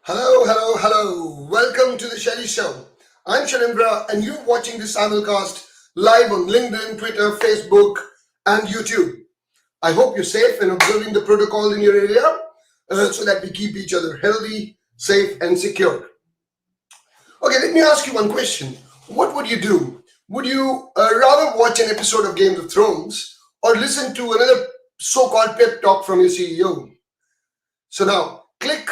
Hello, hello, hello. Welcome to the Shelly Show. I'm Shalindra and you're watching this simulcast live on LinkedIn, Twitter, Facebook, and YouTube. I hope you're safe and observing the protocol in your area so that we keep each other healthy, safe, and secure. Okay, let me ask you one question. What would you do? Would you rather watch an episode of Game of Thrones or listen to another so-called pep talk from your CEO? So now, click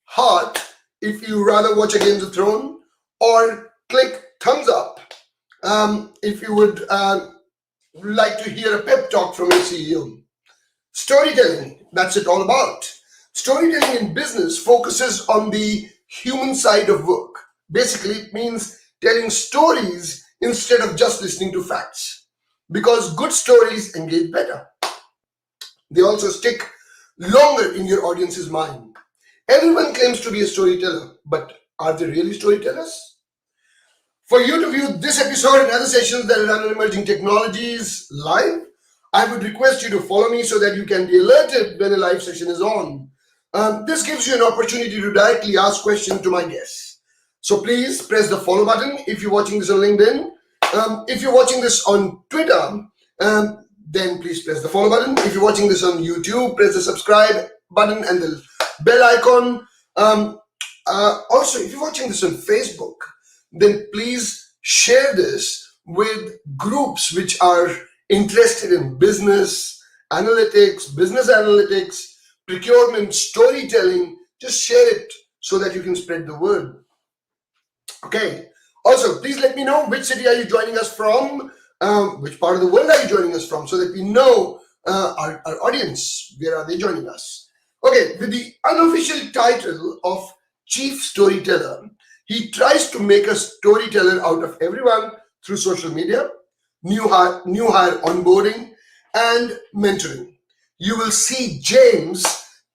heart if you rather watch a Game of Thrones, or click thumbs up if you would like to hear a pep talk from your CEO. Storytelling, that's it all about. Storytelling in business focuses on the human side of work. Basically, it means telling stories instead of just listening to facts. Because good stories engage better. They also stick longer in your audience's mind. Everyone claims to be a storyteller, but are they really storytellers? For you to view this episode and other sessions that run on emerging technologies live, I would request you to follow me so that you can be alerted when a live session is on. This gives you an opportunity to directly ask questions to my guests. So please press the follow button if you're watching this on LinkedIn. If you're watching this on Twitter, then please press the follow button. If you're watching this on YouTube, press the subscribe button and the bell icon. Also, if you're watching this on Facebook, then please share this with groups which are interested in business analytics, procurement, storytelling. Just share it so that you can spread the word. Okay. Also, please let me know which city are you joining us from, which part of the world are you joining us from, so that we know our audience, where are they joining us. Okay, with the unofficial title of Chief Storyteller, he tries to make a storyteller out of everyone through social media, new hire onboarding, and mentoring. You will see James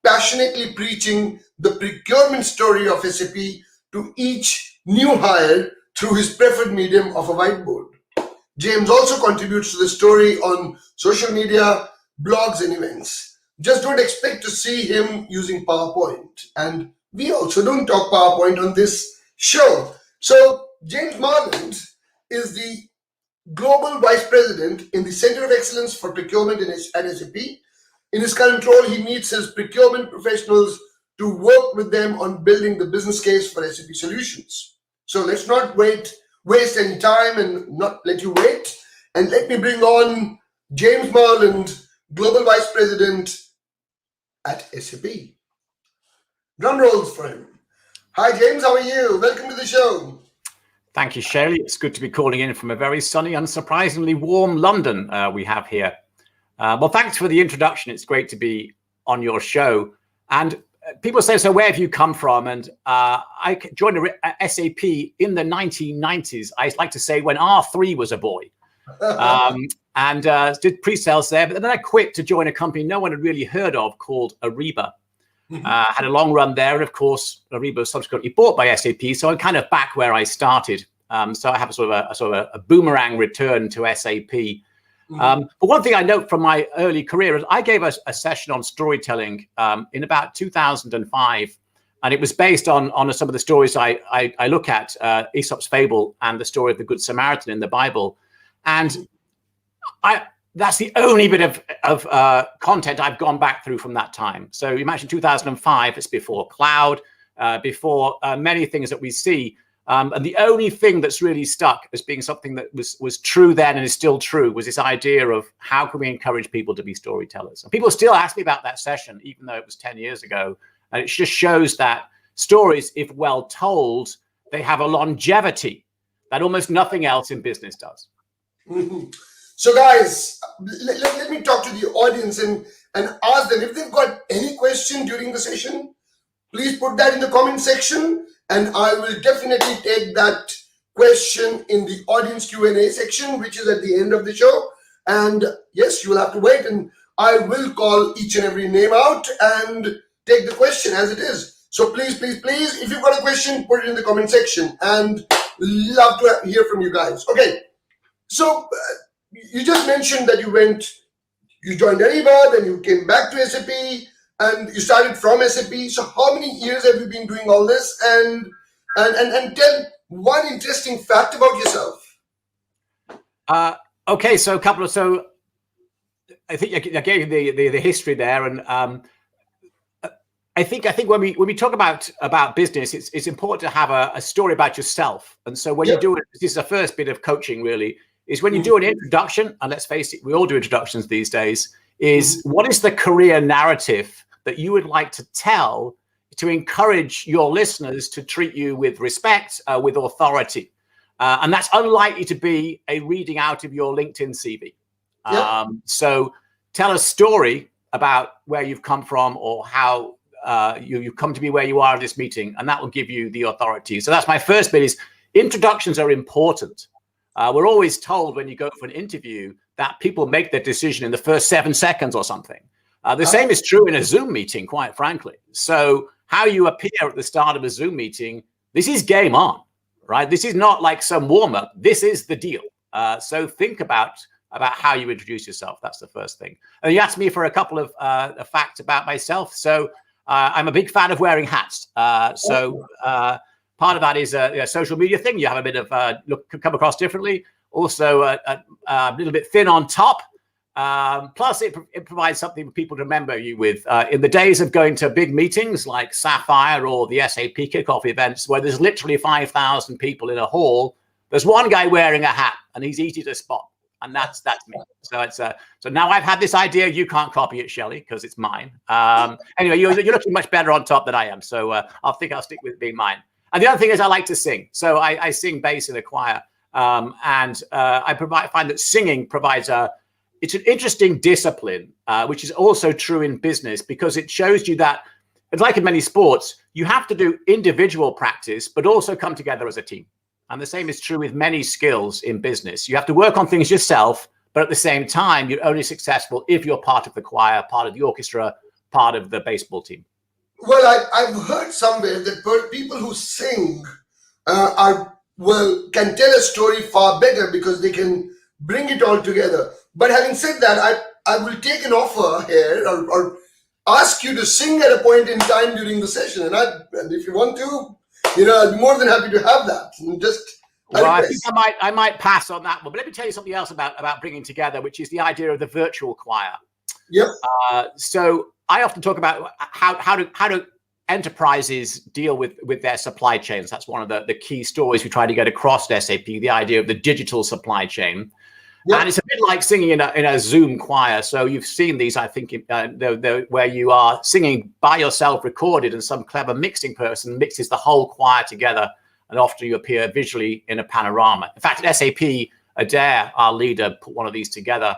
passionately preaching the procurement story of SAP to each new hire through his preferred medium of a whiteboard. James also contributes to the story on social media, blogs, and events. Just don't expect to see him using PowerPoint. And we also don't talk PowerPoint on this show. So James Marland is the Global Vice President in the Center of Excellence for Procurement at SAP. In his current role, he meets his procurement professionals to work with them on building the business case for SAP solutions. So let's not waste any time and not let you wait. And let me bring on James Marland, Global Vice President at SAP. Drum rolls for him. Hi, James. How are you? Welcome to the show. Thank you, Shelley. It's good to be calling in from a very sunny and surprisingly warm London we have here. Well, thanks for the introduction. It's great to be on your show. And people say, so where have you come from? And I joined SAP in the 1990s. I like to say when R3 was a boy. And did pre-sales there. But then I quit to join a company no one had really heard of called Ariba. Had a long run there. And of course, Ariba was subsequently bought by SAP. So I'm kind of back where I started. So I have a sort of a boomerang return to SAP. But one thing I note from my early career is I gave a session on storytelling in about 2005. And it was based on some of the stories I look at, Aesop's Fable and the story of the Good Samaritan in the Bible. And that's the only bit of content I've gone back through from that time. So you mentioned 2005, it's before cloud, before many things that we see. And the only thing that's really stuck as being something that was true then and is still true was this idea of how can we encourage people to be storytellers. And people still ask me about that session, even though it was 10 years ago. And it just shows that stories, if well told, they have a longevity that almost nothing else in business does. So guys, let me talk to the audience and ask them if they've got any question during the session. Please put that in the comment section, and I will definitely take that question in the audience Q&A section, which is at the end of the show. And yes, you will have to wait, and I will call each and every name out and take the question as it is. So please, if you've got a question, put it in the comment section, and love to hear from you guys. Okay, so you just mentioned that you joined Ariba, then you came back to SAP, and you started from SAP. So how many years have you been doing all this? And tell one interesting fact about yourself. Okay, so I think I gave you the history there, and I think when we talk about business, it's important to have a story about yourself. And so when you do it, this is the first bit of coaching really, is when you do an introduction, and let's face it, we all do introductions these days, is what is the career narrative that you would like to tell to encourage your listeners to treat you with respect, with authority. And that's unlikely to be a reading out of your LinkedIn CV. So tell a story about where you've come from or how you've come to be where you are in this meeting, and that will give you the authority. So that's my first bit, is introductions are important. We're always told when you go for an interview that people make their decision in the first 7 seconds or something. The same is true in a Zoom meeting, quite frankly. So how you appear at the start of a Zoom meeting, this is game on, right? This is not like some warm-up. This is the deal. So think about how you introduce yourself. That's the first thing. And you asked me for a couple of facts about myself. So I'm a big fan of wearing hats. Part of that is a social media thing. You have a bit of come across differently. Also a little bit thin on top. Plus, it provides something for people to remember you with. In the days of going to big meetings like Sapphire or the SAP kickoff events, where there's literally 5,000 people in a hall, there's one guy wearing a hat, and he's easy to spot. And that's me. So it's so now I've had this idea. You can't copy it, Shelley, because it's mine. Anyway, you're looking much better on top than I am. So I'll stick with being mine. And the other thing is I like to sing. So I sing bass in a choir, and I find that singing provides it's an interesting discipline, which is also true in business, because it shows you that, like in many sports, you have to do individual practice, but also come together as a team. And the same is true with many skills in business. You have to work on things yourself, but at the same time, you're only successful if you're part of the choir, part of the orchestra, part of the baseball team. Well, I've heard somewhere that people who sing can tell a story far better because they can bring it all together. But having said that, I will take an offer here or ask you to sing at a point in time during the session. And if you want to, I'd be more than happy to have that. I think I might pass on that one. But let me tell you something else about bringing together, which is the idea of the virtual choir. Yep. So I often talk about how do enterprises deal with their supply chains. That's one of the key stories we try to get across at SAP, the idea of the digital supply chain. Yep. And it's a bit like singing in a Zoom choir. So you've seen these, I think, where you are singing by yourself, recorded, and some clever mixing person mixes the whole choir together. And often you appear visually in a panorama. In fact, at SAP, Adair, our leader, put one of these together,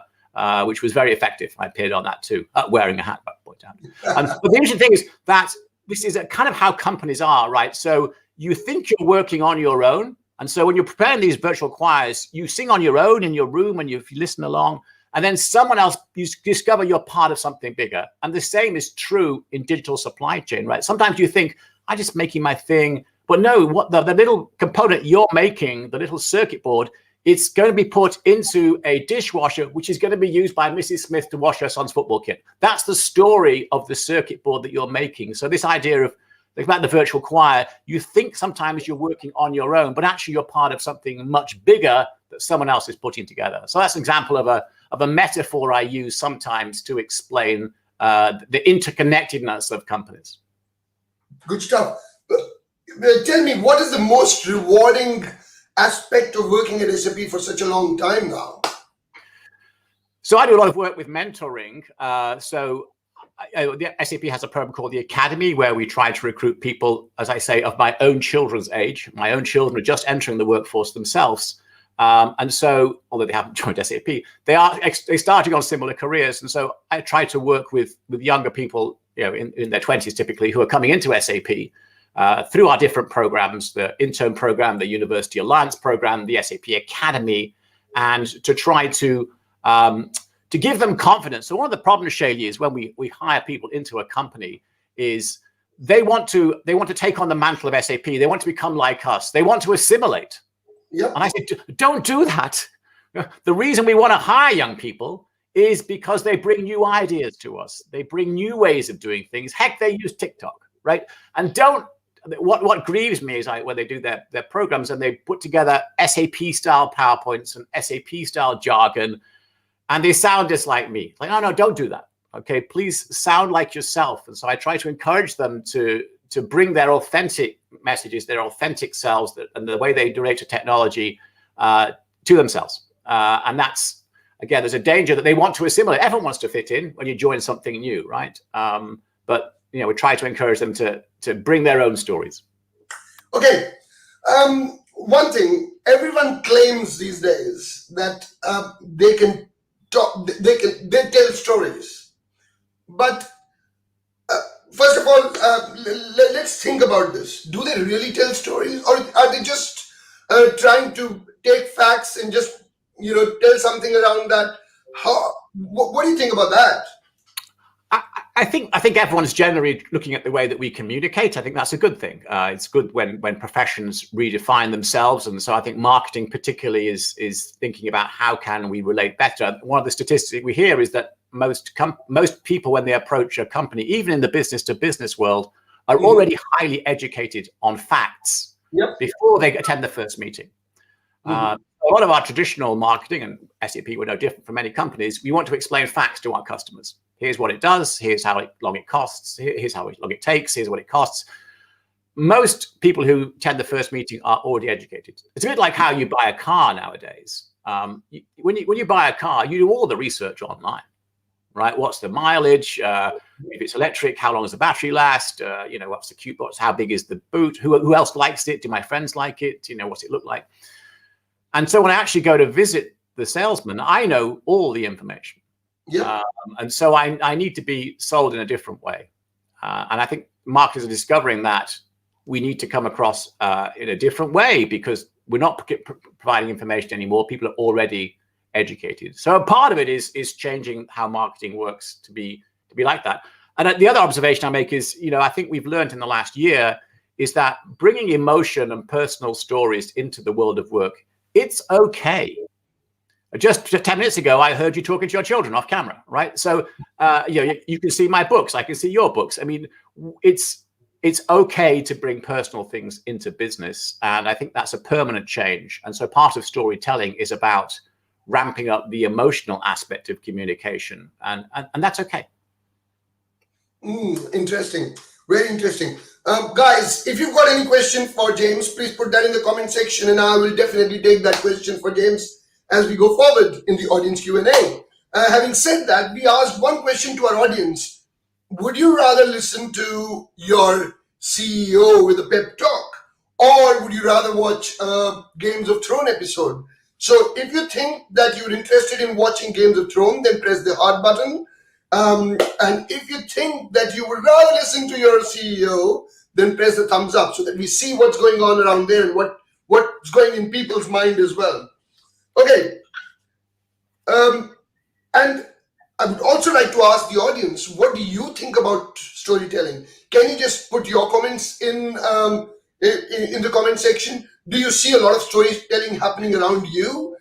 which was very effective. I appeared on that too, wearing a hat, by point out. But the interesting thing is that this is kind of how companies are, right? So you think you're working on your own. And so when you're preparing these virtual choirs, you sing on your own in your room and you listen along, and then someone else, you discover you're part of something bigger. And the same is true in digital supply chain, right? Sometimes you think, I'm just making my thing. But no, what the little component you're making, the little circuit board, it's going to be put into a dishwasher, which is going to be used by Mrs. Smith to wash her son's football kit. That's the story of the circuit board that you're making. So this idea of about the virtual choir, you think sometimes you're working on your own, but actually you're part of something much bigger that someone else is putting together. So that's an example of a metaphor I use sometimes to explain the interconnectedness of companies. Good stuff. Tell me, what is the most rewarding aspect of working at SAP for such a long time now? So I do a lot of work with mentoring. The SAP has a program called the Academy, where we try to recruit people, as I say, of my own children's age. My own children are just entering the workforce themselves. And so, although they haven't joined SAP, they're starting on similar careers. And so I try to work with younger people, in their 20s typically, who are coming into SAP through our different programs, the intern program, the University Alliance program, the SAP Academy, and to try to give them confidence. So one of the problems, Shaylee, is when we hire people into a company is they want to take on the mantle of SAP. They want to become like us. They want to assimilate. Yep. And I said, don't do that. The reason we want to hire young people is because they bring new ideas to us. They bring new ways of doing things. Heck, they use TikTok, right? And what grieves me is when they do their programs and they put together SAP style PowerPoints and SAP style jargon, and they sound just like me. Like, oh no, don't do that. Okay, please sound like yourself. And so I try to encourage them to bring their authentic messages, their authentic selves, and the way they relate to technology to themselves. And that's, again, there's a danger that they want to assimilate. Everyone wants to fit in when you join something new, right? But we try to encourage them to bring their own stories. Okay. One thing, everyone claims these days that they can talk, they tell stories. But first of all, let's think about this. Do they really tell stories, or are they just trying to take facts and just tell something around that? What do you think about that? I think everyone's generally looking at the way that we communicate. I think that's a good thing. It's good when professions redefine themselves, and so I think marketing particularly is thinking about how can we relate better. One of the statistics we hear is that most people, when they approach a company, even in the business to business world, are already highly educated on facts before they attend the first meeting. A lot of our traditional marketing, and SAP were no different from many companies, we want to explain facts to our customers. Here's what it does. Here's how long it costs. Here's how long it takes. Here's what it costs. Most people who attend the first meeting are already educated. It's a bit like how you buy a car nowadays. When you buy a car, you do all the research online, right? What's the mileage? If it's electric, how long does the battery last? What's the cute box? How big is the boot? Who else likes it? Do my friends like it? What's it look like? And so when I actually go to visit the salesman, I know all the information. And so I need to be sold in a different way. And I think marketers are discovering that we need to come across in a different way, because we're not providing information anymore. People are already educated. So part of it is changing how marketing works to be like that. And the other observation I make is, I think we've learned in the last year is that bringing emotion and personal stories into the world of work, it's okay. Just 10 minutes ago, I heard you talking to your children off camera, right? So, you can see my books. I can see your books. I mean, it's okay to bring personal things into business. And I think that's a permanent change. And so part of storytelling is about ramping up the emotional aspect of communication. And that's okay. Interesting. Very interesting. Guys, if you've got any question for James, please put that in the comment section, and I will definitely take that question for James as we go forward in the audience Q&A. Having said that, we asked one question to our audience. Would you rather listen to your CEO with a pep talk, or would you rather watch a Games of Thrones episode? So if you think that you're interested in watching Games of Thrones, then press the heart button. And if you think that you would rather listen to your CEO, then press the thumbs up, so that we see what's going on around there and what's going in people's mind as well. Okay. And I would also like to ask the audience, what do you think about storytelling? Can you just put your comments in the comment section? Do you see a lot of storytelling happening around you?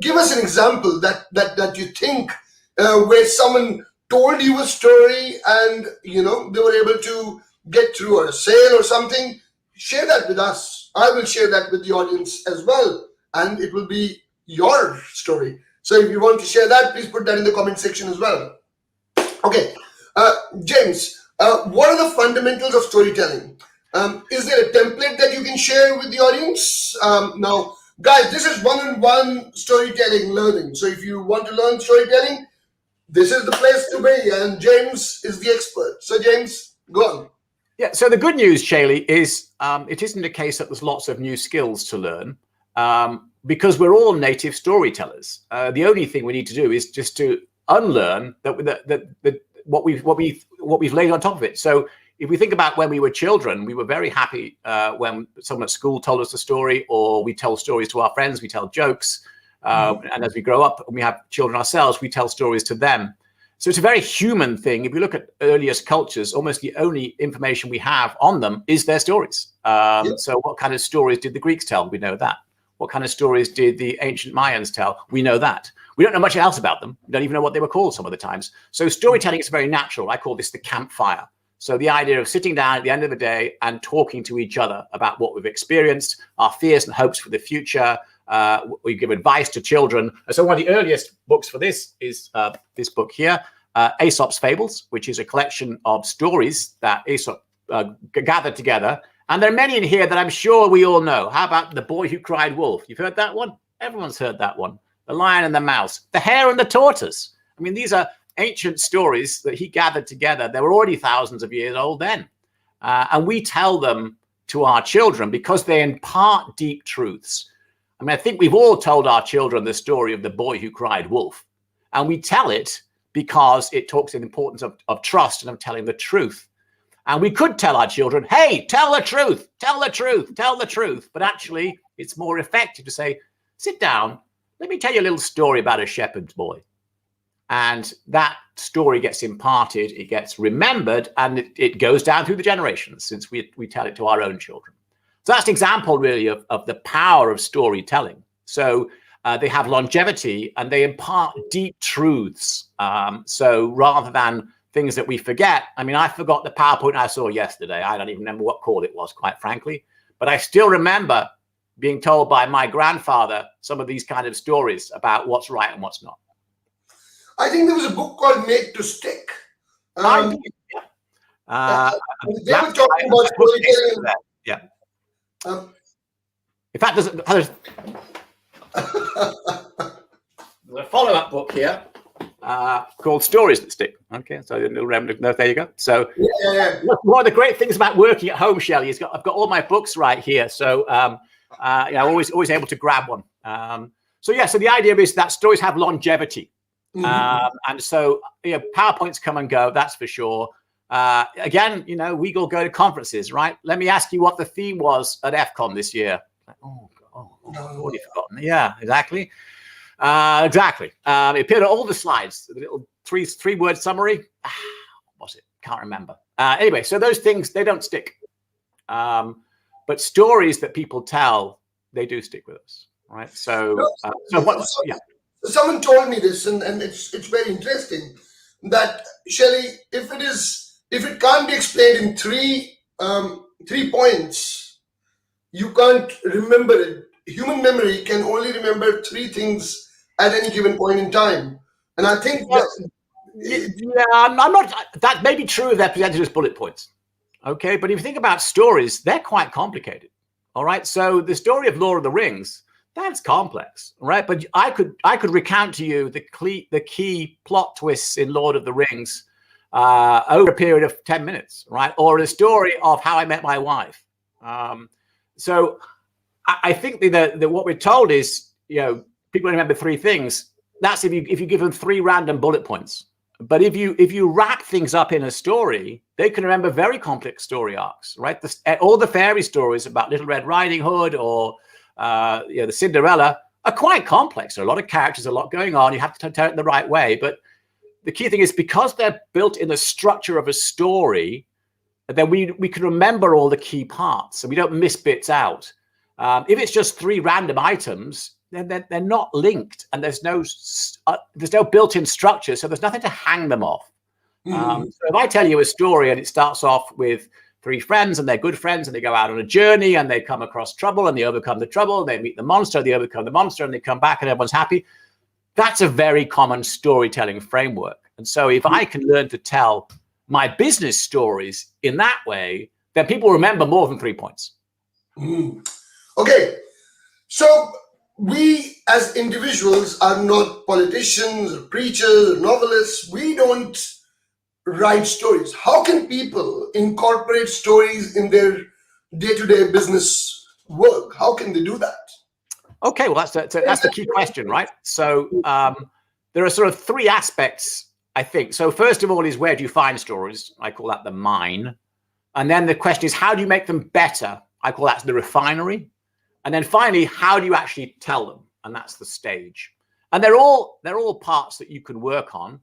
Give us an example that you think where someone told you a story and they were able to get through a sale or something. Share that with us. I will share that with the audience as well, and it will be your story. So if you want to share that, please put that in the comment section as well. Okay, James, what are the fundamentals of storytelling? Is there a template that you can share with the audience? Now, guys, this is one-on-one storytelling learning. So if you want to learn storytelling, this is the place to be, and James is the expert. So James, go on. Yeah, so the good news, Shaylee, is it isn't a case that there's lots of new skills to learn, because we're all native storytellers. The only thing we need to do is just to unlearn what we've laid on top of it. So if we think about when we were children, we were very happy when someone at school told us a story, or we tell stories to our friends, we tell jokes. And as we grow up and we have children ourselves, we tell stories to them. So it's a very human thing. If you look at earliest cultures, almost the only information we have on them is their stories. So what kind of stories did the Greeks tell? We know that. What kind of stories did the ancient Mayans tell? We know that. We don't know much else about them. We don't even know what they were called some of the times. So storytelling is very natural. I call this the campfire. So the idea of sitting down at the end of the day and talking to each other about what we've experienced, our fears and hopes for the future. We give advice to children. So one of the earliest books for this is this book here, Aesop's Fables, which is a collection of stories that Aesop gathered together. And there are many in here that I'm sure we all know. How about The Boy Who Cried Wolf? You've heard that one? Everyone's heard that one. The Lion and the Mouse, The Hare and the Tortoise. I mean, these are ancient stories that he gathered together. They were already thousands of years old then. And we tell them to our children because they impart deep truths. I mean, I think we've all told our children the story of the boy who cried wolf. And we tell it because it talks in the importance of trust and of telling the truth. And we could tell our children, hey, tell the truth, tell the truth, tell the truth. But actually, it's more effective to say, sit down, let me tell you a little story about a shepherd's boy. And that story gets imparted, it gets remembered, and it goes down through the generations since we tell it to our own children. So that's an example really of the power of storytelling. So they have longevity and they impart deep truths. So rather than things that we forget, I mean, I forgot the PowerPoint I saw yesterday. I don't even remember what call it was, quite frankly. But I still remember being told by my grandfather some of these kind of stories about what's right and what's not. I think there was a book called Made to Stick. They were talking about storytelling. Yeah. In fact, there's a follow-up book here called Stories That Stick. Okay, so there you go. So one of the great things about working at home, Shelley, is I've got all my books right here. So always able to grab one. So the idea is that stories have longevity. And so PowerPoints come and go, that's for sure. Again, we all go to conferences, right? Let me ask you what the theme was at FCON this year. I've already forgotten. Yeah, exactly. Exactly. It appeared on all the slides, the little three-word summary. What was it? Can't remember. Anyway, so those things, they don't stick. But stories that people tell, they do stick with us, right? Someone told me this, and it's very interesting that, Shelley, if it can't be explained in three points, you can't remember it. Human memory can only remember three things at any given point in time. And I think I'm not, that may be true if they're presented as bullet points. Okay, but if you think about stories, they're quite complicated. All right, so the story of Lord of the Rings, that's complex, right? But I could recount to you the key plot twists in Lord of the Rings over a period of 10 minutes, right? Or a story of how I met my wife. So I think that what we're told is, people remember three things. That's if you give them three random bullet points. But if you wrap things up in a story, they can remember very complex story arcs, right? All the fairy stories about Little Red Riding Hood or the Cinderella are quite complex. There are a lot of characters, a lot going on. You have to tell it the right way. But the key thing is because they're built in the structure of a story, then we can remember all the key parts, so we don't miss bits out. If it's just three random items, then they're not linked, and there's no built-in structure, so there's nothing to hang them off. So if I tell you a story and it starts off with three friends and they're good friends and they go out on a journey and they come across trouble and they overcome the trouble, they meet the monster, they overcome the monster, and they come back and everyone's happy. That's a very common storytelling framework. And so if I can learn to tell my business stories in that way, then people remember more than 3 points. Okay, so we as individuals are not politicians or preachers or novelists. We don't write stories. How can people incorporate stories in their day-to-day business work? How can they do that? Okay, well, that's the key question, right? So there are sort of three aspects, I think. So first of all is, where do you find stories? I call that the mine. And then the question is, how do you make them better? I call that the refinery. And then finally, how do you actually tell them? And that's the stage. And they're all parts that you can work on.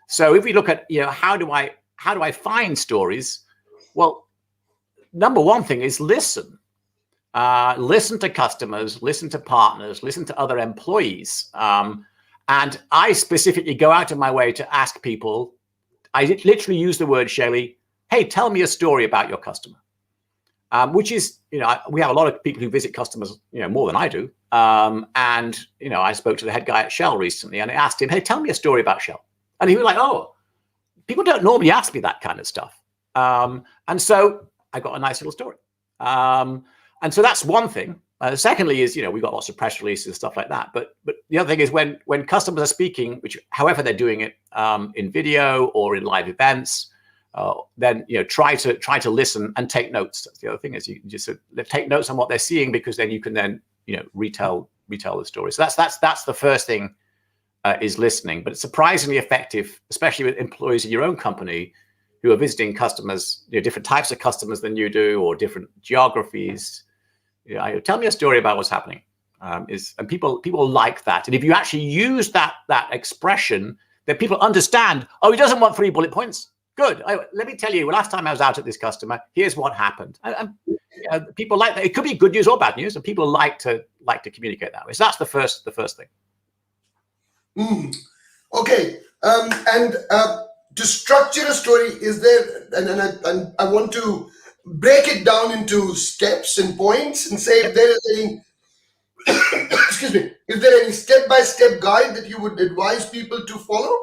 So if we look at, how do I find stories? Well, number one thing is listen. Listen to customers, listen to partners, listen to other employees. And I specifically go out of my way to ask people, I literally use the word, Shelley, hey, tell me a story about your customer. Which is, we have a lot of people who visit customers, more than I do. And, I spoke to the head guy at Shell recently and I asked him, hey, tell me a story about Shell. And he was like, oh, people don't normally ask me that kind of stuff. And so I got a nice little story. And so that's one thing. Secondly is, we've got lots of press releases and stuff like that. But the other thing is when customers are speaking, which however they're doing it, in video or in live events, then try to listen and take notes. That's the other thing is you just take notes on what they're seeing, because then you can then retell the story. So that's the first thing, is listening. But it's surprisingly effective, especially with employees in your own company who are visiting customers, different types of customers than you do, or different geographies. Tell me a story about what's happening. And people like that. And if you actually use that expression, then people understand. Oh, he doesn't want 3 bullet points. Good. Let me tell you, last time I was out at this customer, here's what happened. And people like that. It could be good news or bad news, and people like to communicate that way. So that's the first thing. Okay. And to structure a story, is there? And I want to break it down into steps and points, and say if there is any. Excuse me. Is there any step-by-step guide that you would advise people to follow?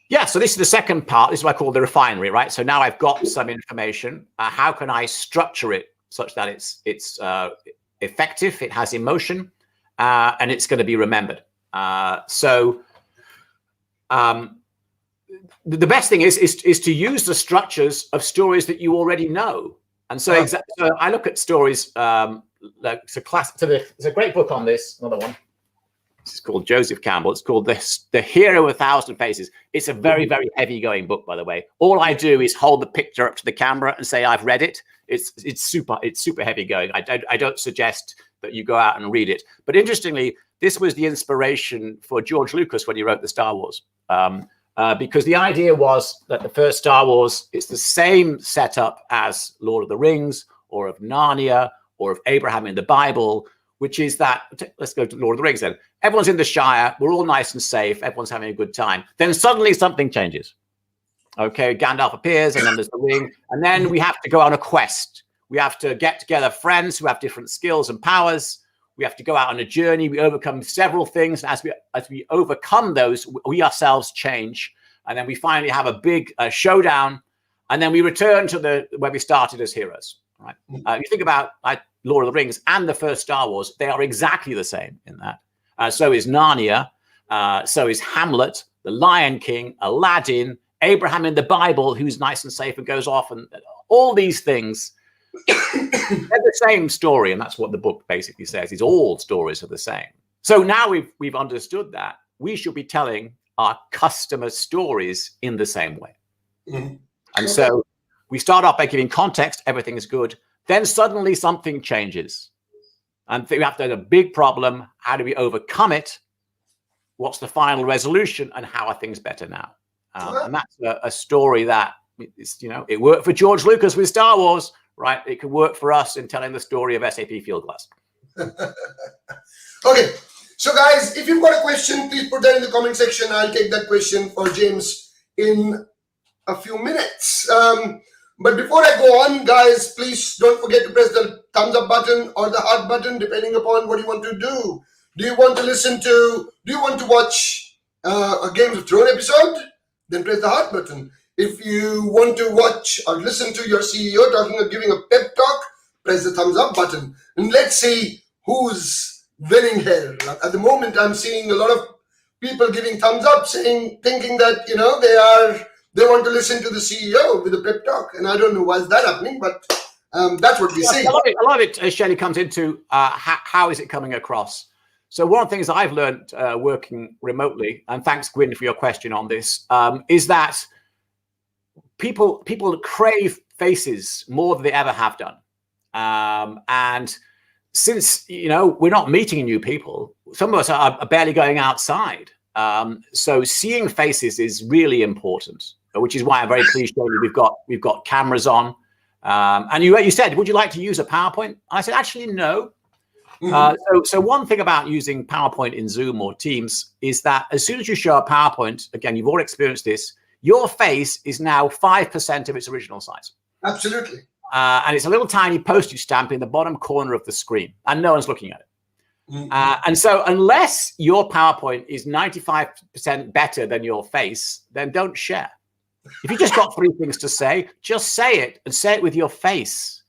Yeah, so this is the second part. This is what I call the refinery, right? So now I've got some information. How can I structure it such that it's effective, it has emotion, and it's going to be remembered? The best thing is to use the structures of stories that you already know. And so, so I look at stories. It's a great book on this. Another one. It's called Joseph Campbell. It's called The Hero of 1,000 Faces. It's a very, very heavy going book, by the way. All I do is hold the picture up to the camera and say, I've read it. It's super heavy going. I don't suggest that you go out and read it. But interestingly, this was the inspiration for George Lucas when he wrote the Star Wars. Because the idea was that the first Star Wars, it's the same setup as Lord of the Rings or of Narnia or of Abraham in the Bible, which is that, let's go to Lord of the Rings then. Everyone's in the Shire, we're all nice and safe, everyone's having a good time. Then suddenly something changes. Okay, Gandalf appears, and then there's the ring, and then we have to go on a quest. We have to get together friends who have different skills and powers. We have to go out on a journey. We overcome several things. As we overcome those, we ourselves change. And then we finally have a big showdown. And then we return to where we started as heroes. Right? You think about Lord of the Rings and the first Star Wars, they are exactly the same in that. So is Narnia. So is Hamlet, the Lion King, Aladdin, Abraham in the Bible, who's nice and safe and goes off, and all these things. They're the same story, and that's what the book basically says, is all stories are the same. So now we've understood that, we should be telling our customer stories in the same way. And so we start off by giving context, everything is good, then suddenly something changes, and we have to have a big problem. How do we overcome it? What's the final resolution, and how are things better now? And that's a story that is, it worked for George Lucas with Star Wars, right? It could work for us in telling the story of SAP Fieldglass. Okay, so guys, if you've got a question, please put that in the comment section. I'll take that question for James in a few minutes. But before I go on, guys, please don't forget to press the thumbs up button or the heart button, depending upon what you want to do. Do you want to watch a Game of Thrones episode? Then press the heart button. If you want to watch or listen to your CEO talking or giving a pep talk, press the thumbs up button. And let's see who's winning here. At the moment, I'm seeing a lot of people giving thumbs up, thinking that, they want to listen to the CEO with a pep talk. And I don't know why is that happening, but that's what we see. A lot of it, Shelley, comes into how is it coming across? So one of the things I've learned working remotely, and thanks, Gwyn, for your question on this, is that people crave faces more than they ever have done. And since, we're not meeting new people, some of us are barely going outside. So seeing faces is really important, which is why I'm very pleased, Shelley, we've got cameras on. And you said, would you like to use a PowerPoint? I said, actually, no. So one thing about using PowerPoint in Zoom or Teams is that as soon as you show a PowerPoint, again, you've all experienced this, your face is now 5% of its original size. Absolutely. And it's a little tiny postage stamp in the bottom corner of the screen, and no one's looking at it. And so unless your PowerPoint is 95% better than your face, then don't share. If you just got 3 things to say, just say it, and say it with your face.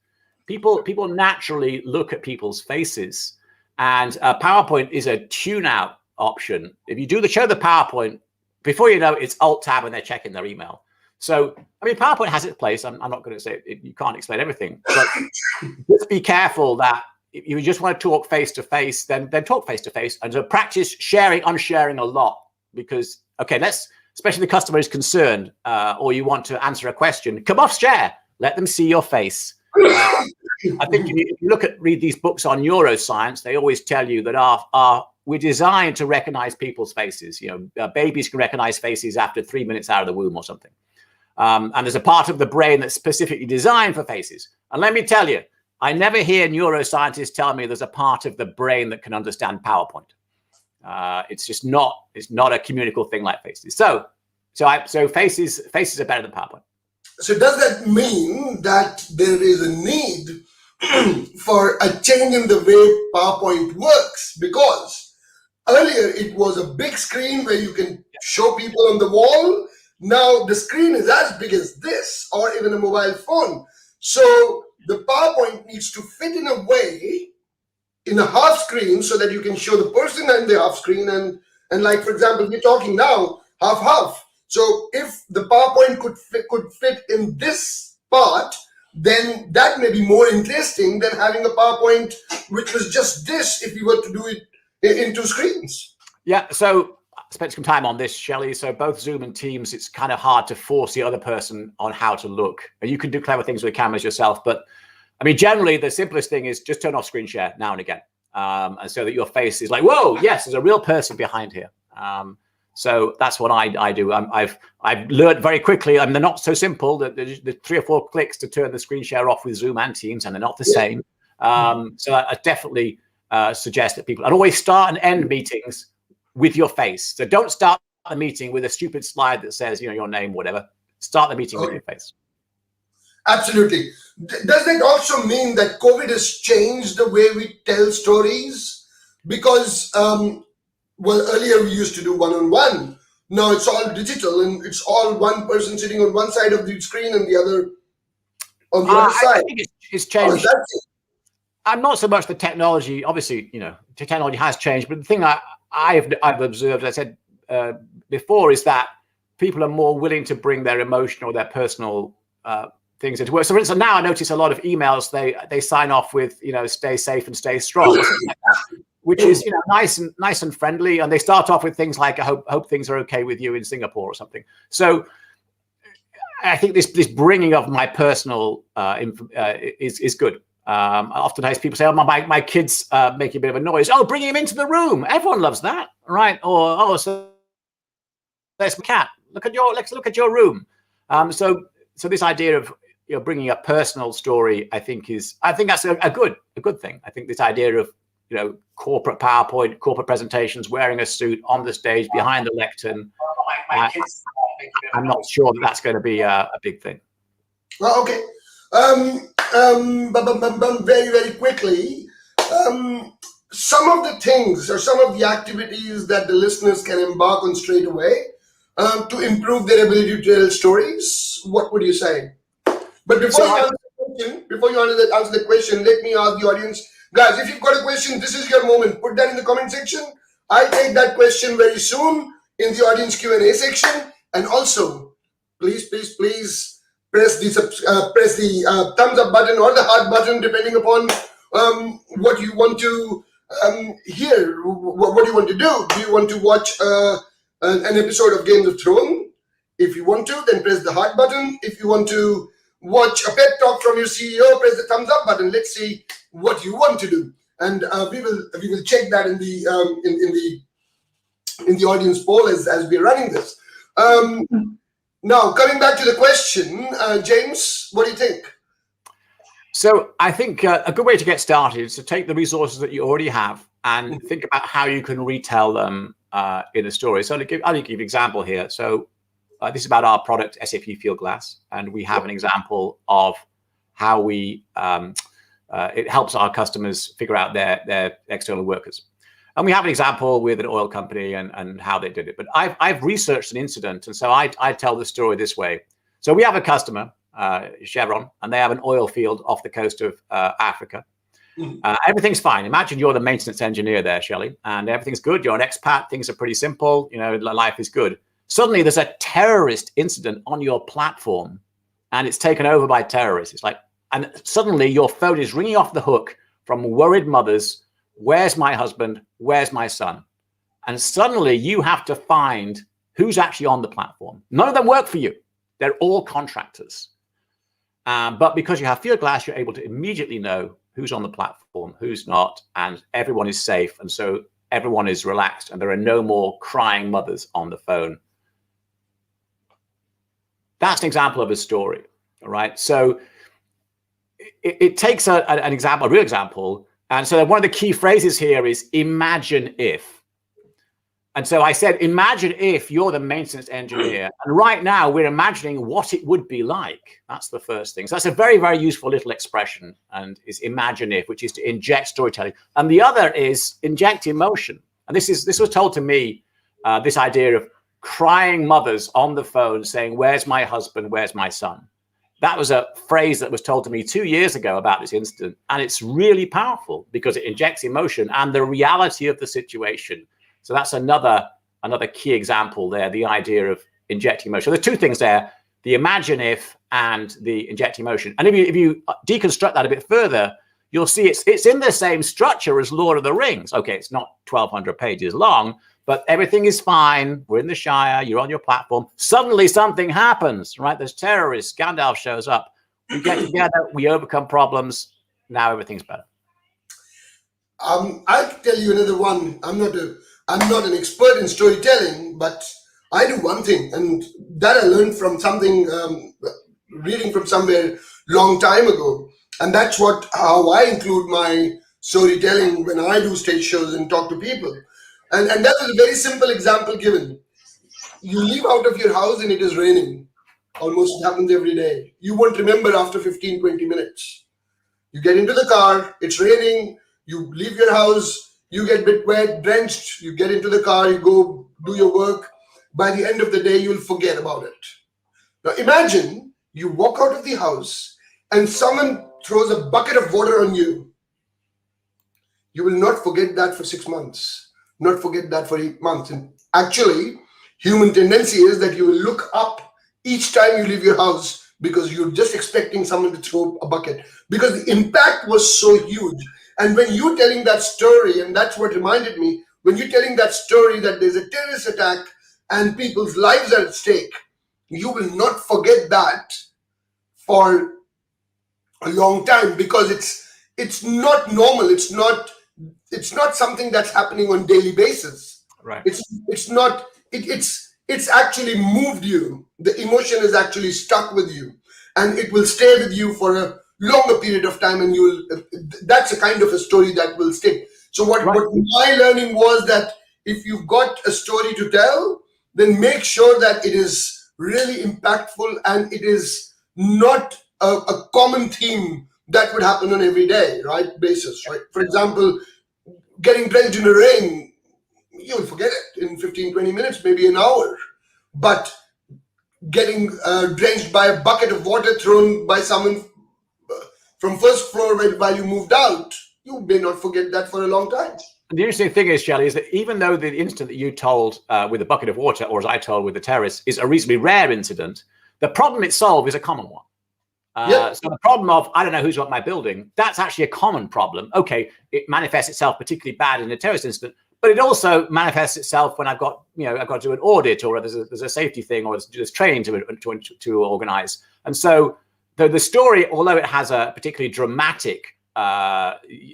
People naturally look at people's faces, and PowerPoint is a tune-out option. If you show the PowerPoint, before you know it, it's Alt-Tab and they're checking their email. So, I mean, PowerPoint has its place. I'm not going to say you can't explain everything, but just be careful that if you just want to talk face-to-face, then talk face-to-face, and so practice unsharing a lot, because, okay, especially the customer is concerned, or you want to answer a question, come off share, let them see your face. I think if you read these books on neuroscience, they always tell you that we're designed to recognize people's faces. Babies can recognize faces after 3 minutes out of the womb or something. And there's a part of the brain that's specifically designed for faces. And let me tell you, I never hear neuroscientists tell me there's a part of the brain that can understand PowerPoint. It's not a communicable thing like faces. So faces are better than PowerPoint. So does that mean that there is a need for a change in the way PowerPoint works? Because earlier it was a big screen where you can show people on the wall. Now the screen is as big as this, or even a mobile phone. So the PowerPoint needs to fit in a way in a half screen so that you can show the person in the half screen, and like, for example, we're talking now half. So if the PowerPoint could fit in this part, then that may be more interesting than having a PowerPoint which was just this if you were to do it in 2 screens. Yeah, so I spent some time on this, Shelley. So both Zoom and Teams, it's kind of hard to force the other person on how to look. And you can do clever things with cameras yourself, but I mean, generally the simplest thing is just turn off screen share now and again. And so that your face is like, whoa, yes, there's a real person behind here. So that's what I do. I've learned very quickly, they're not so simple, that there's 3 or 4 clicks to turn the screen share off with Zoom and Teams, and they're not the same. So I definitely suggest that people, and always start and end meetings with your face. So don't start the meeting with a stupid slide that says, your name, whatever. Start the meeting with your face. Absolutely. Does that also mean that COVID has changed the way we tell stories? Because, earlier we used to do one-on-one. Now it's all digital, and it's all one person sitting on one side of the screen and the other on the other side. I think it's changed. I'm not so much the technology. Obviously, the technology has changed, but the thing I've observed, as I said before, is that people are more willing to bring their emotional or their personal things into work. So for instance, now I notice a lot of emails, they sign off with, stay safe and stay strong, or something like that, which is, nice and friendly. And they start off with things like, I hope things are okay with you in Singapore or something. So I think this bringing of my personal is good. Oftentimes people say, oh, my kid's making a bit of a noise. Oh, bring him into the room. Everyone loves that, right? Or, so there's a cat. Let's look at your room. So this idea of bringing a personal story, I think that's a good thing. I think this idea of corporate PowerPoint, corporate presentations, wearing a suit on the stage behind the lectern, I'm not sure that's going to be a big thing. Well, okay. Very, very quickly, some of the things or some of the activities that the listeners can embark on straight away to improve their ability to tell stories, what would you say? But before you answer the question, let me ask the audience, guys, if you've got a question, this is your moment. Put that in the comment section. I'll take that question very soon in the audience Q&A section. And also, please press the thumbs up button or the heart button, depending upon what you want to hear. What do you want to do? Do you want to watch an episode of Game of Thrones? If you want to, then press the heart button. If you want to watch a pep talk from your CEO, press the thumbs up button. Let's see what you want to do, and we will check that in the audience poll as we're running this. Now, coming back to the question, James, what do you think? So I think a good way to get started is to take the resources that you already have and think about how you can retell them in a story. So I'll give you an example here. So this is about our product, SAP Fieldglass, and we have an example of how we it helps our customers figure out their external workers. And we have an example with an oil company and how they did it. But I've researched an incident, and so I tell the story this way. So we have a customer, Chevron, and they have an oil field off the coast of Africa. Everything's fine. Imagine you're the maintenance engineer there, Shelley, and everything's good. You're an expat. Things are pretty simple. You know, life is good. Suddenly, there's a terrorist incident on your platform, and it's taken over by terrorists. It's like, and suddenly your phone is ringing off the hook from worried mothers. Where's my husband? Where's my son? And suddenly you have to find who's actually on the platform. None of them work for you. They're all contractors. But because you have Fieldglass, you're able to immediately know who's on the platform, who's not, and everyone is safe. And so everyone is relaxed and there are no more crying mothers on the phone. That's an example of a story, all right? So it takes an example, a real example. And so one of the key phrases here is imagine if. And so I said, imagine if you're the maintenance engineer. And right now we're imagining what it would be like. That's the first thing. So that's a very, very useful little expression, and is imagine if, which is to inject storytelling. And the other is inject emotion. And this was told to me, this idea of crying mothers on the phone saying, where's my husband? Where's my son? That was a phrase that was told to me 2 years ago about this incident. And it's really powerful because it injects emotion and the reality of the situation. So that's another key example there, the idea of injecting emotion. There are two things there, the imagine if and the inject emotion. And if you deconstruct that a bit further, you'll see it's in the same structure as Lord of the Rings. Okay, it's not 1,200 pages long, but everything is fine. We're in the Shire, you're on your platform. Suddenly something happens, right? There's terrorists, Gandalf shows up. We get together, we overcome problems. Now everything's better. I'll tell you another one. I'm not an expert in storytelling, but I do one thing, and that I learned from something, reading from somewhere long time ago. And that's how I include my storytelling when I do stage shows and talk to people. And that was a very simple example given. You leave out of your house and it is raining. Almost happens every day. You won't remember after 15, 20 minutes. You get into the car, it's raining, you leave your house, you get a bit wet, drenched, you get into the car, you go do your work. By the end of the day, you'll forget about it. Now imagine you walk out of the house and someone throws a bucket of water on you. You will not forget that for 6 months. Not forget that for 8 months. And actually, human tendency is that you will look up each time you leave your house because you're just expecting someone to throw a bucket, because the impact was so huge. And when you're telling that story, and that's what reminded me, when you're telling that story that there's a terrorist attack and people's lives are at stake, you will not forget that for a long time, because it's not normal. It's not something that's happening on daily basis. Right. It's actually moved you. The emotion is actually stuck with you, and it will stay with you for a longer period of time, and that's a kind of a story that will stick. So what my learning was that if you've got a story to tell, then make sure that it is really impactful and it is not a common theme that would happen on everyday basis, right? For example, getting drenched in the rain, you'll forget it in 15, 20 minutes, maybe an hour. But getting drenched by a bucket of water thrown by someone from first floor while you moved out, you may not forget that for a long time. And the interesting thing is, Shelley, is that even though the incident that you told with a bucket of water, or as I told with the terrorists, is a reasonably rare incident, the problem it solved is a common one. So the problem of, I don't know who's got my building, that's actually a common problem. Okay, it manifests itself particularly bad in a terrorist incident, but it also manifests itself when I've got to do an audit, or there's a safety thing, or there's training to organize. And so the story, although it has a particularly dramatic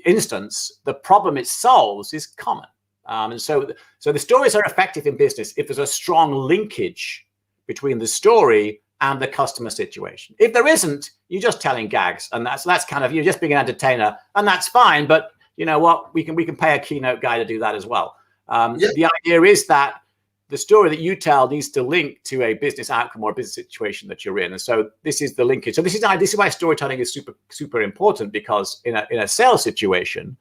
instance, the problem it solves is common. And so the stories are effective in business if there's a strong linkage between the story and the customer situation. If there isn't, you're just telling gags, and that's kind of, you're just being an entertainer, and that's fine. But you know what? We can pay a keynote guy to do that as well. The idea is that the story that you tell needs to link to a business outcome or a business situation that you're in, and so this is the linkage. So this is why storytelling is super important, because in a sales situation,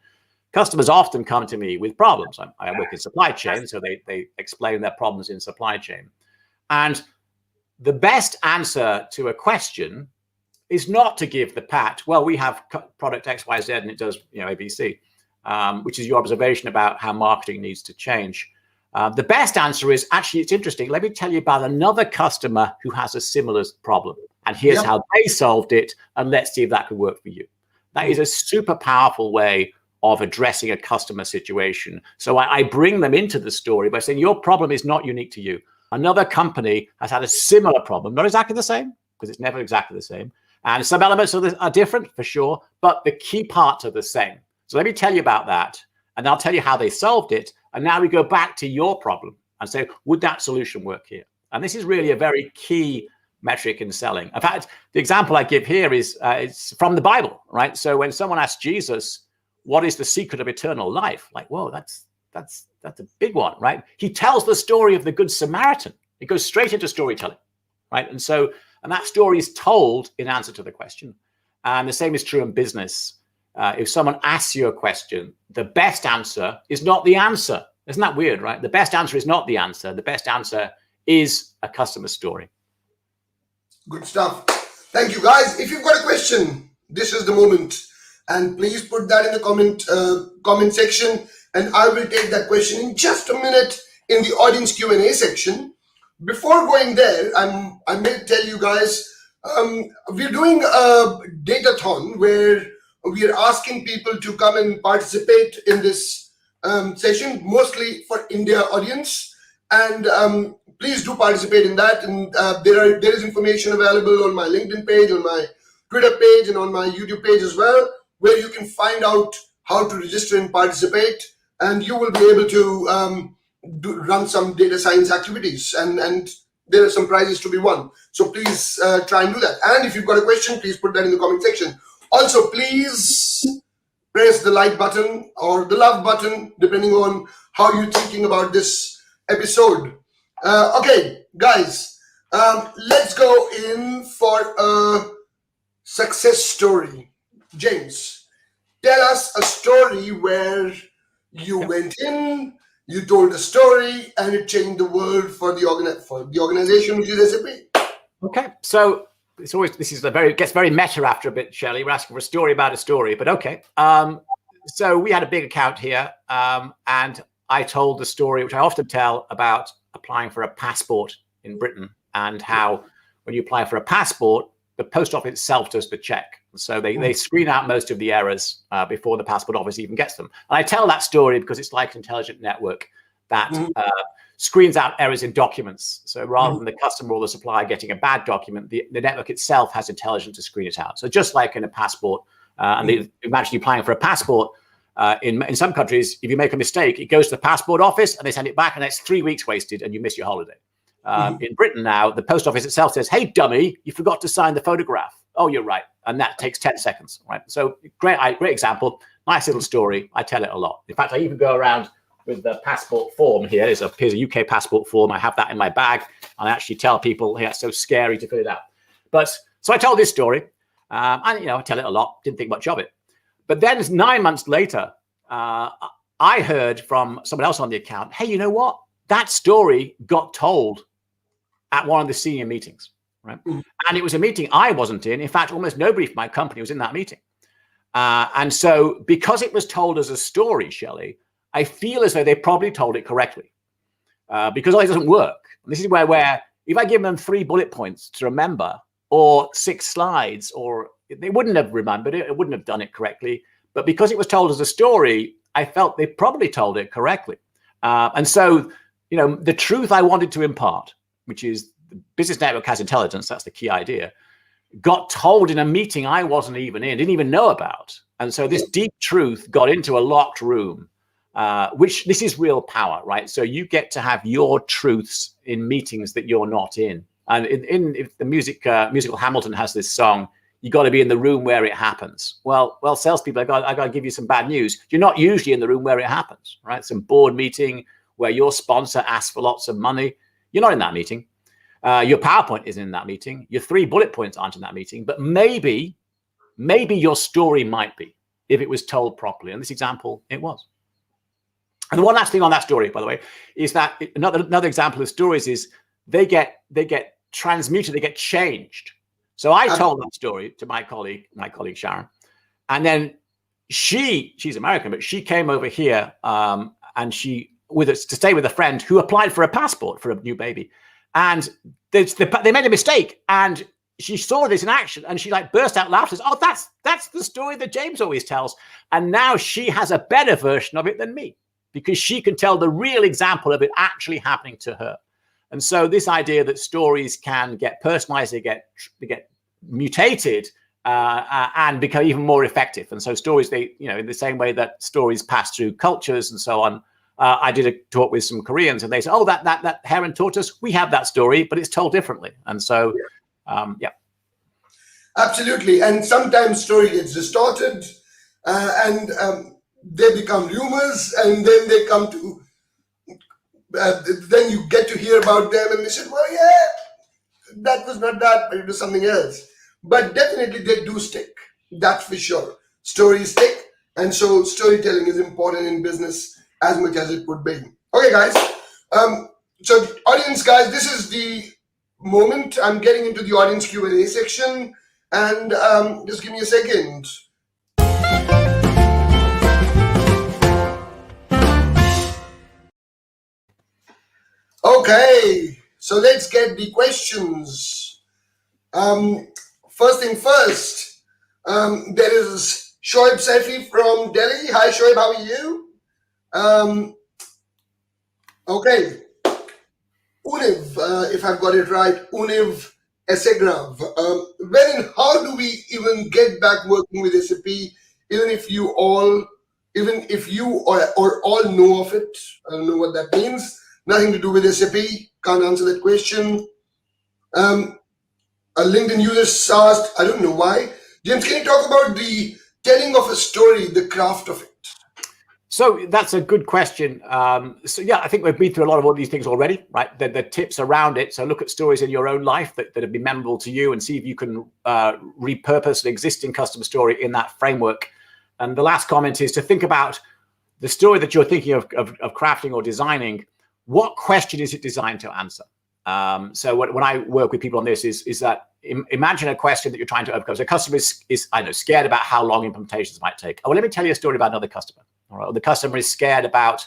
customers often come to me with problems. I work in supply chain, so they explain their problems in supply chain, and the best answer to a question is not to give the pat, well, we have product XYZ and it does, ABC, which is your observation about how marketing needs to change. The best answer is, actually, it's interesting. Let me tell you about another customer who has a similar problem, and here's how they solved it, and let's see if that could work for you. That is a super powerful way of addressing a customer situation. So I bring them into the story by saying, your problem is not unique to you. Another company has had a similar problem, not exactly the same, because it's never exactly the same. And some elements are different for sure, but the key parts are the same. So let me tell you about that, and I'll tell you how they solved it. And now we go back to your problem and say, would that solution work here? And this is really a very key metric in selling. In fact, the example I give here is it's from the Bible, right? So when someone asks Jesus, what is the secret of eternal life? Like, whoa, that's a big one, right? He tells the story of the Good Samaritan. It goes straight into storytelling, right? And that story is told in answer to the question. And the same is true in business. If someone asks you a question, the best answer is not the answer. Isn't that weird, right? The best answer is not the answer. The best answer is a customer story. Good stuff. Thank you, guys. If you've got a question, this is the moment. And please put that in the comment section, and I will take that question in just a minute in the audience Q&A section. Before going there, I may tell you guys, we're doing a datathon where we are asking people to come and participate in this session, mostly for India audience. And please do participate in that. And there is information available on my LinkedIn page, on my Twitter page, and on my YouTube page as well, where you can find out how to register and participate. And you will be able to run some data science activities. And there are some prizes to be won. So please try and do that. And if you've got a question, please put that in the comment section. Also, please press the like button or the love button, depending on how you're thinking about this episode. Okay, guys, let's go in for a success story. James, tell us a story where you went in, you told a story, and it changed the world for the organization, which is SAP. Okay, so it gets very meta after a bit, Shelley. We're asking for a story about a story, but okay. So we had a big account here, and I told the story, which I often tell, about applying for a passport in Britain, and how when you apply for a passport, the post office itself does the check. So they screen out most of the errors before the passport office even gets them. And I tell that story because it's like an intelligent network that screens out errors in documents. So rather than the customer or the supplier getting a bad document, the network itself has intelligence to screen it out. So just like in a passport, imagine you applying for a passport. In some countries, if you make a mistake, it goes to the passport office and they send it back, and that's 3 weeks wasted and you miss your holiday. In Britain now, the post office itself says, hey, dummy, you forgot to sign the photograph. Oh, you're right. And that takes 10 seconds, right? So great example, nice little story. I tell it a lot. In fact, I even go around with the passport form here. Here's a UK passport form. I have that in my bag. And I actually tell people, hey, it's so scary to fill it out. But so I told this story, and I tell it a lot, didn't think much of it. But then 9 months later, I heard from someone else on the account, hey, you know what? That story got told at one of the senior meetings, right? And it was a meeting I wasn't in. In fact, almost nobody from my company was in that meeting. And so because it was told as a story, Shelley, I feel as though they probably told it correctly, because it doesn't work. And this is where if I give them 3 bullet points to remember, or 6 slides, or they wouldn't have remembered it, it wouldn't have done it correctly. But because it was told as a story, I felt they probably told it correctly. And so, the truth I wanted to impart, which is the business network has intelligence, that's the key idea, got told in a meeting I wasn't even in, didn't even know about. And so this deep truth got into a locked room, this is real power, right? So you get to have your truths in meetings that you're not in. And if the musical Hamilton has this song, you got to be in the room where it happens. Well, salespeople, I got to give you some bad news. You're not usually in the room where it happens, right? Some board meeting where your sponsor asks for lots of money. You're not in that meeting. Your PowerPoint isn't in that meeting. Your 3 bullet points aren't in that meeting. But maybe your story might be, if it was told properly. In this example, it was. And the one last thing on that story, by the way, is that another example of stories is they get transmuted, they get changed. So I told that story to my colleague Sharon, and then she's American, but she came over here and she to stay with a friend who applied for a passport for a new baby, and they made a mistake, and she saw this in action, and she like burst out laughing. Oh, that's the story that James always tells, and now she has a better version of it than me because she can tell the real example of it actually happening to her. And so this idea that stories can get personalized, they get mutated and become even more effective. And so stories, in the same way that stories pass through cultures and so on. I did a talk with some Koreans, and they said, "Oh, that hare and tortoise, we have that story, but it's told differently." And so, yeah. Absolutely. And sometimes story gets distorted, and they become rumors, and then they come to. Then you get to hear about them, and they said, "Well, yeah, that was not that, but it was something else." But definitely, they do stick. That's for sure. Stories stick, and so storytelling is important in business as much as it would be. Okay, guys. So, audience, guys, this is the moment. I'm getting into the audience Q&A section, and just give me a second. Okay, so let's get the questions. First thing first, there is Shoaib Saifi from Delhi. Hi, Shoaib, how are you? Okay, Univ, if I've got it right, Univ Esegrav. When and how do we even get back working with SAP, even if you or all know of it? I don't know what that means. Nothing to do with SAP. Can't answer that question. A LinkedIn user asked, I don't know why. James, can you talk about the telling of a story, the craft of it? So that's a good question. So yeah, I think we've been through a lot of all these things already, right? The tips around it. So look at stories in your own life that have been memorable to you and see if you can repurpose an existing customer story in that framework. And the last comment is to think about the story that you're thinking of crafting or designing. What question is it designed to answer? So when I work with people on this is that imagine a question that you're trying to overcome. So a customer is I know, scared about how long implementations might take. Oh, well, let me tell you a story about another customer. All right. Or the customer is scared about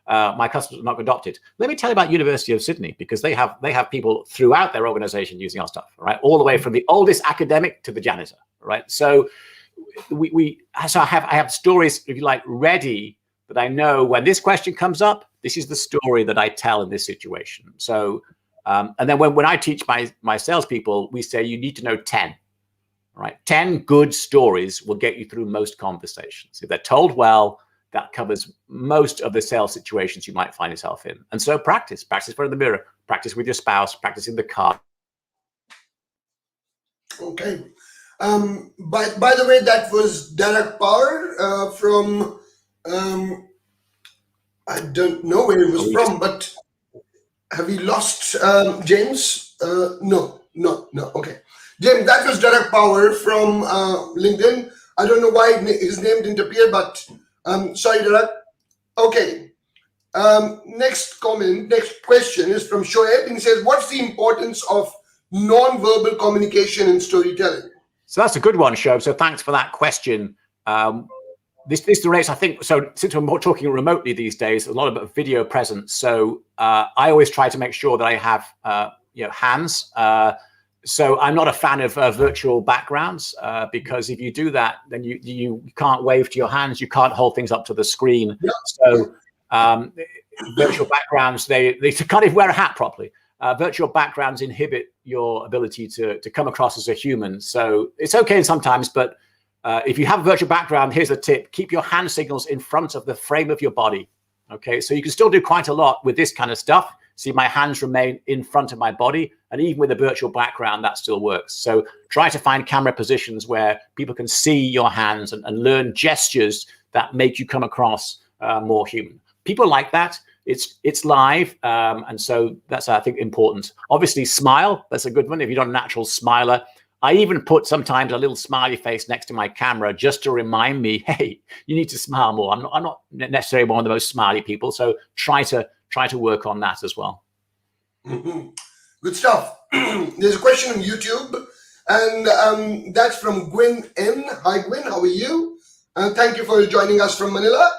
my customer's not adopted. Let me tell you about University of Sydney, because they have people throughout their organization using our stuff, right? All the way from the oldest academic to the janitor, right? So I have stories, if you like, ready that I know when this question comes up, this is the story that I tell in this situation. So, and then when I teach my salespeople, we say you need to know 10, right? 10 good stories will get you through most conversations. If they're told well, that covers most of the sales situations you might find yourself in. And so practice in front of the mirror, practice with your spouse, practice in the car. Okay. By the way, that was Derek Power from, I don't know where it was from, but have we lost James? No. Okay. James, that was Derek Power from LinkedIn. I don't know why his name didn't appear, but sorry, Derek. Okay. Next question is from Shoaib. He says, what's the importance of non-verbal communication in storytelling? So that's a good one, Shoaib. So thanks for that question. This relates, I think, so since we're talking remotely these days, a lot of video presence. So I always try to make sure that I have hands. So I'm not a fan of virtual backgrounds because if you do that, then you can't wave to your hands, you can't hold things up to the screen. Yep. So virtual backgrounds, they can't even wear a hat properly. Virtual backgrounds inhibit your ability to come across as a human. So it's okay sometimes, but if you have a virtual background, here's a tip: keep your hand signals in front of the frame of your body. Okay, so you can still do quite a lot with this kind of stuff. See, my hands remain in front of my body, And even with a virtual background, that still works. So try to find camera positions where people can see your hands and learn gestures that make you come across more human. People like that. It's live, and so that's, I think, important. Obviously, smile. That's a good one. If you're not a natural smiler, I even put sometimes a little smiley face next to my camera just to remind me, hey, you need to smile more. I'm not necessarily one of the most smiley people, so try to work on that as well. Mm-hmm. Good stuff. There's a question on YouTube, and that's from Gwyn N. Hi, Gwyn. How are you? Thank you for joining us from Manila.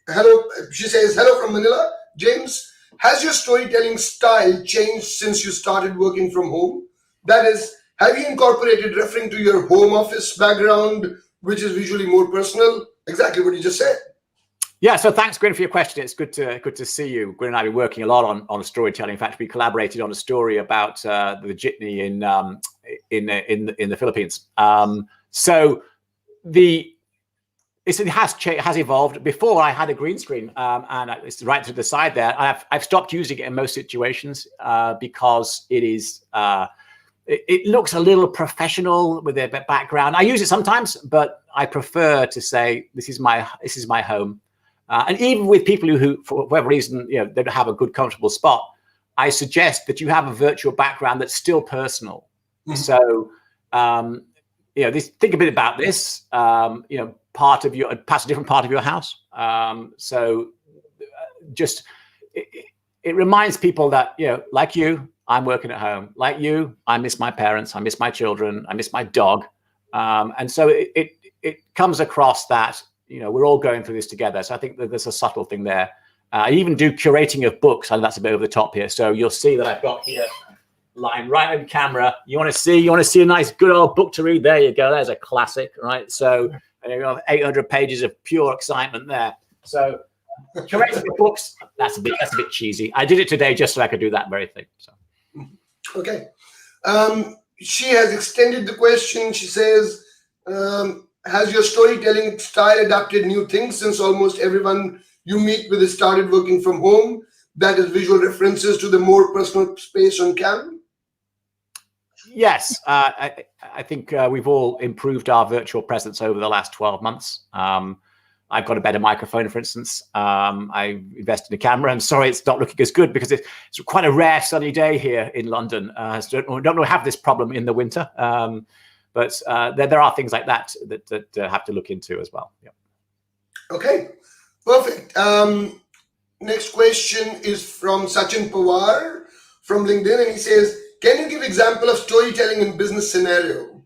Hello. She says, hello from Manila. James, has your storytelling style changed since you started working from home? That is, have you incorporated referring to your home office background, which is visually more personal? Exactly what you just said. Yeah, so thanks, Gwyn, for your question. It's good to see you. Gwyn and I have been working a lot on storytelling. In fact, we collaborated on a story about the jitney in the Philippines. So it has evolved. Before I had a green screen, and it's right to the side there. I've stopped using it in most situations because it is. It looks a little professional with a background. I use it sometimes, but I prefer to say this is my home. And even with people who, for whatever reason, they don't have a good, comfortable spot, I suggest that you have a virtual background that's still personal. Mm-hmm. So, think a bit about this. Pass a different part of your house. It reminds people that like you, I'm working at home. Like you, I miss my parents, I miss my children, I miss my dog, and so it comes across that. We're all going through this together. So I think that there's a subtle thing there. I even do curating of books. I know that's a bit over the top here. So you'll see that I've got here lying right on camera. You want to see a nice, good old book to read? There you go. There's a classic, right? So and you have 800 pages of pure excitement there. So curating of books, that's a bit cheesy. I did it today just so I could do that very thing. So okay. She has extended the question. She says, has your storytelling style adapted new things since almost everyone you meet with has started working from home? That is visual references to the more personal space on cam? Yes, I think we've all improved our virtual presence over the last 12 months. I've got a better microphone, for instance. I invested in a camera. I'm sorry it's not looking as good because it's quite a rare sunny day here in London. We don't have this problem in the winter. But there are things like that have to look into as well. Yeah. Okay, perfect. Next question is from Sachin Pawar from LinkedIn, and he says, can you give example of storytelling in business scenario?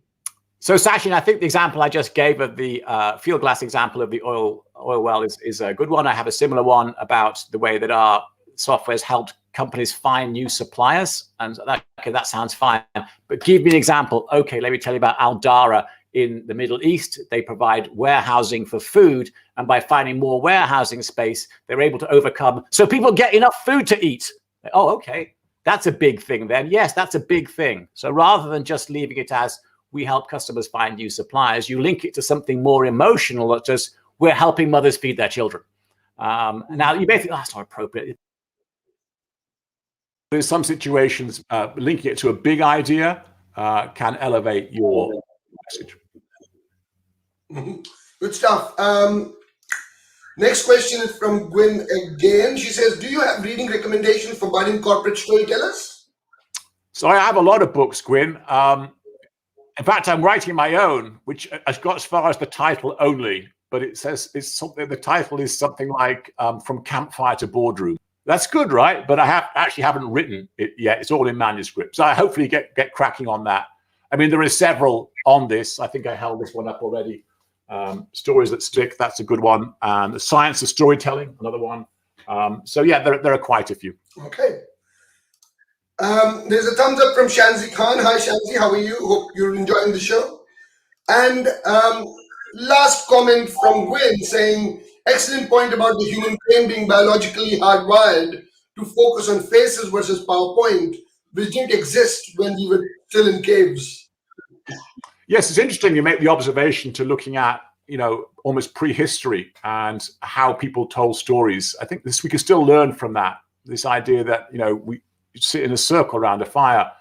So Sachin, I think the example I just gave of the field glass example of the oil well is a good one. I have a similar one about the way that our software has helped companies find new suppliers, and that sounds fine, but give me an example. Okay, let me tell you about Aldara in the Middle East. They provide warehousing for food, and by finding more warehousing space, they're able to overcome so people get enough food to eat. Oh, okay, that's a big thing then. Yes, that's a big thing. So rather than just leaving it as we help customers find new suppliers, you link it to something more emotional, that just we're helping mothers feed their children. Now you may think, oh, that's not appropriate. In some situations, linking it to a big idea can elevate your message. Mm-hmm. Good stuff. Next question is from Gwyn again. She says, do you have reading recommendations for budding corporate storytellers? So I have a lot of books, Gwyn. In fact, I'm writing my own, which has got as far as the title only, but it says it's something. The title is something like From Campfire to Boardroom. That's good, right? But I actually haven't written it yet. It's all in manuscript. So I hopefully get cracking on that. I mean, there are several on this. I think I held this one up already. Stories That Stick, that's a good one. The Science of Storytelling, another one. So yeah, there are quite a few. Okay. There's a thumbs up from Shanzi Khan. Hi, Shanzi. How are you? Hope you're enjoying the show. And last comment from Gwyn saying, excellent point about the human brain being biologically hardwired to focus on faces versus PowerPoint, which didn't exist when we were still in caves. Yes, it's interesting you make the observation to looking at, almost prehistory and how people told stories. I think we can still learn from that. This idea that, sit in a circle around a fire.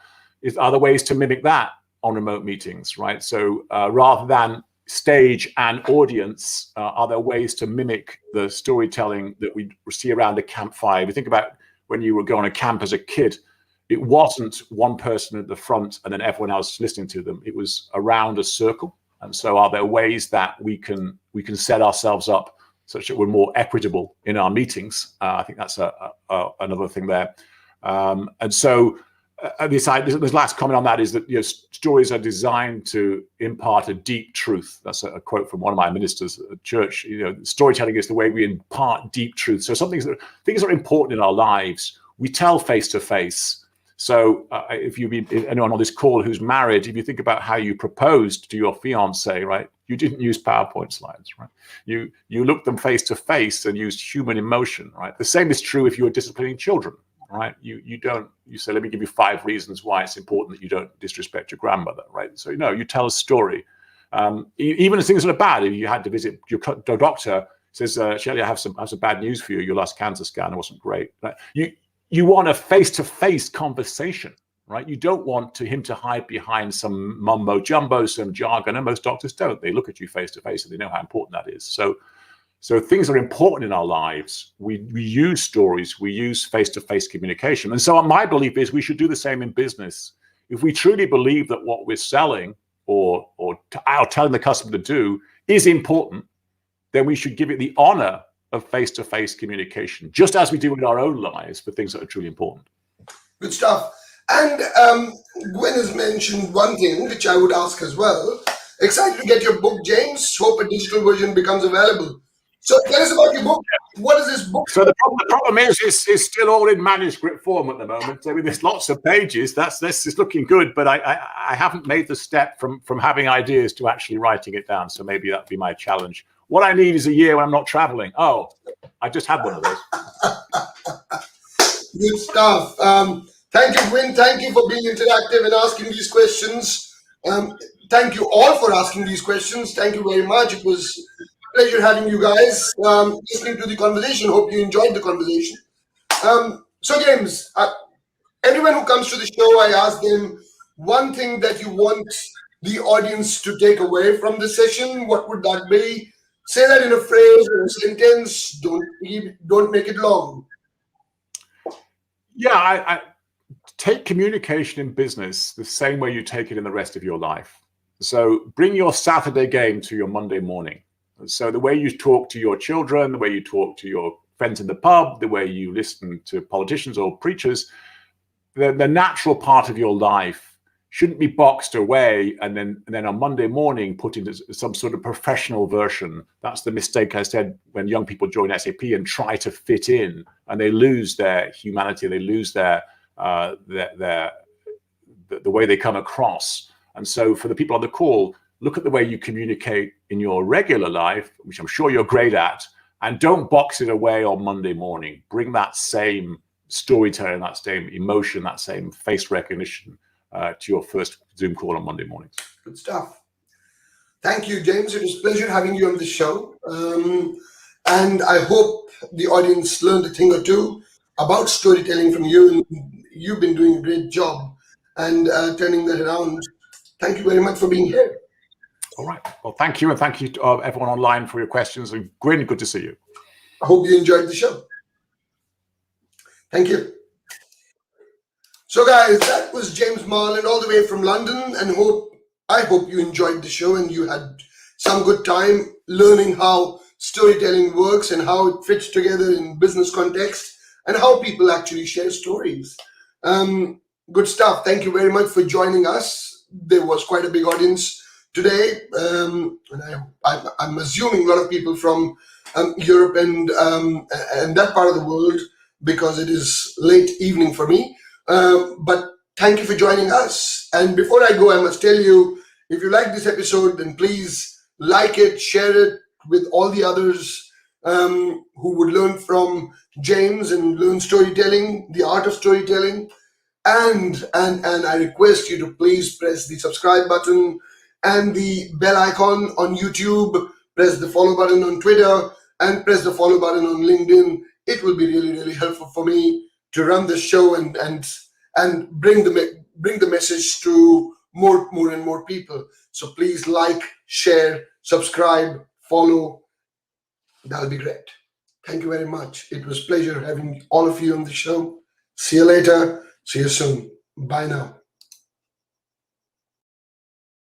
Are there ways to mimic that on remote meetings, right? So rather than stage and audience, are there ways to mimic the storytelling that we see around a campfire? If you think about when you would go on a camp as a kid, it wasn't one person at the front and then everyone else listening to them. It was around a circle. And so are there ways that we can set ourselves up such that we're more equitable in our meetings? I think that's another thing there. And so this last comment on that is that stories are designed to impart a deep truth. That's a quote from one of my ministers at church. Storytelling is the way we impart deep truth. So things that are important in our lives, we tell face to face. So if anyone on this call who's married, if you think about how you proposed to your fiance, right? You didn't use PowerPoint slides, right? You looked them face to face and used human emotion, right? The same is true if you were disciplining children, right? You say, let me give you 5 reasons why it's important that you don't disrespect your grandmother, right? So you tell a story. Even as things that are bad, if you had to visit your doctor, says, Shelley, I have some bad news for you. Your last cancer scan wasn't great. Right? You want a face-to-face conversation, right? You don't want him to hide behind some mumbo jumbo, some jargon, and most doctors don't. They look at you face-to-face and they know how important that is. So things are important in our lives. We use stories, we use face-to-face communication. And so my belief is we should do the same in business. If we truly believe that what we're selling or telling the customer to do is important, then we should give it the honor of face-to-face communication, just as we do in our own lives for things that are truly important. Good stuff. And Gwen has mentioned one thing which I would ask as well. Excited to get your book, James. Hope a digital version becomes available. So tell us about your book. What is this book? So the problem is it's still all in manuscript form at the moment. I mean, there's lots of pages. This is looking good, but I haven't made the step from having ideas to actually writing it down. So maybe that'd be my challenge. What I need is a year when I'm not traveling. Oh, I just had one of those. Good stuff. Thank you, Gwen. Thank you for being interactive and asking these questions. Thank you all for asking these questions. Thank you very much. It was a pleasure having you guys listening to the conversation. Hope you enjoyed the conversation. So, James, everyone who comes to the show, I ask them one thing that you want the audience to take away from the session. What would that be? Say that in a phrase or a sentence. Don't make it long. Yeah, I take communication in business the same way you take it in the rest of your life. So bring your Saturday game to your Monday morning. So the way you talk to your children, the way you talk to your friends in the pub, the way you listen to politicians or preachers, the natural part of your life shouldn't be boxed away and then on Monday morning put into some sort of professional version. That's the mistake I said when young people join SAP and try to fit in, and they lose their humanity, they lose the way they come across. And so for the people on the call, look at the way you communicate in your regular life, which I'm sure you're great at, and don't box it away on Monday morning. Bring that same storytelling, that same emotion, that same face recognition to your first Zoom call on Monday mornings. Good stuff. Thank you, James. It was a pleasure having you on the show. And I hope the audience learned a thing or two about storytelling from you. And you've been doing a great job and turning that around. Thank you very much for being here. All right. Well, thank you. And thank you to everyone online for your questions. And Gwyn, good to see you. I hope you enjoyed the show. Thank you. So guys, that was James Marland all the way from London, and I hope you enjoyed the show and you had some good time learning how storytelling works and how it fits together in business context and how people actually share stories. Good stuff. Thank you very much for joining us. There was quite a big audience today, and I'm assuming a lot of people from Europe and that part of the world, because it is late evening for me. But thank you for joining us. And before I go, I must tell you, if you like this episode, then please like it, share it with all the others who would learn from James and learn storytelling, the art of storytelling. And I request you to please press the subscribe button and the bell icon on YouTube, press the follow button on Twitter, and press the follow button on LinkedIn. It will be really, really helpful for me to run the show and bring the message to more and more people. So please like, share, subscribe, follow. That'll be great. Thank you very much. It was a pleasure having all of you on the show. See you later. See you soon. Bye now.